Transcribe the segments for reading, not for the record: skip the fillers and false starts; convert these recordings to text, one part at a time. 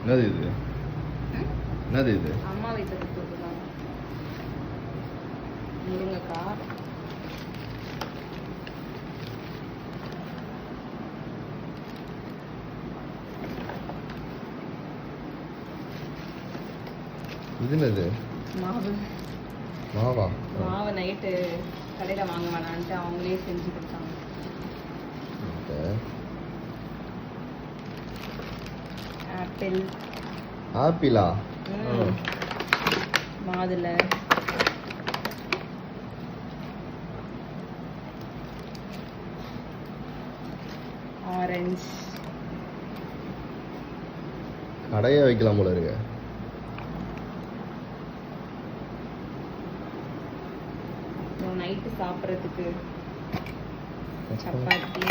என்னது இது? என்னது இது? அம்மா வீட்டுக்கு கொடுத்துருக்காங்க முருங்கைக்காய். இது என்னது? மாவு. மாவா? மாவு நைட்டு கடையில் வாங்க வேணான்ட்டு அவங்களே செஞ்சு கொடுத்தாங்க. ஆப்பிள். ஆப்பிளா? மாதுளை. ஆரஞ்சு. கடையே வைக்கலாம் போல இருக்கு. நைட்டு சாப்பிட்றதுக்கு சப்பாத்தி.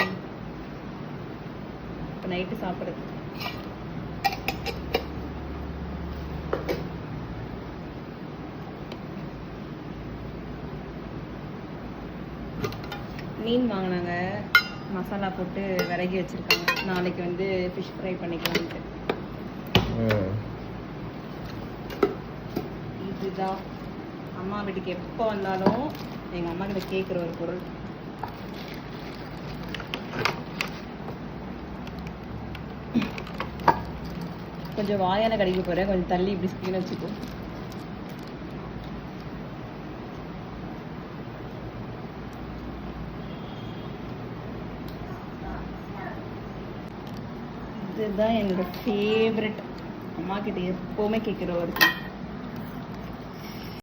இப்போ நைட்டு சாப்பிட்றதுக்கு மீன் வாங்கினாங்க, மசாலா போட்டு விறகி வச்சுருக்காங்க. நாளைக்கு வந்து ஃபிஷ் ஃப்ரை பண்ணிக்கலான்ட்டு. இதுதான் அம்மா வீட்டுக்கு எப்போ வந்தாலும் எங்கள் அம்மா கிட்ட கேட்குற ஒரு பொருள். கொஞ்சம் வாயால் கடிக்க போகிறேன், கொஞ்சம் தள்ளி இப்படி ஸ்க்ரீன் வச்சுக்கோ. இதுதான் என்னோட ஃபேவரட். அம்மா கிட்ட எப்போவுமே கேட்குற ஒரு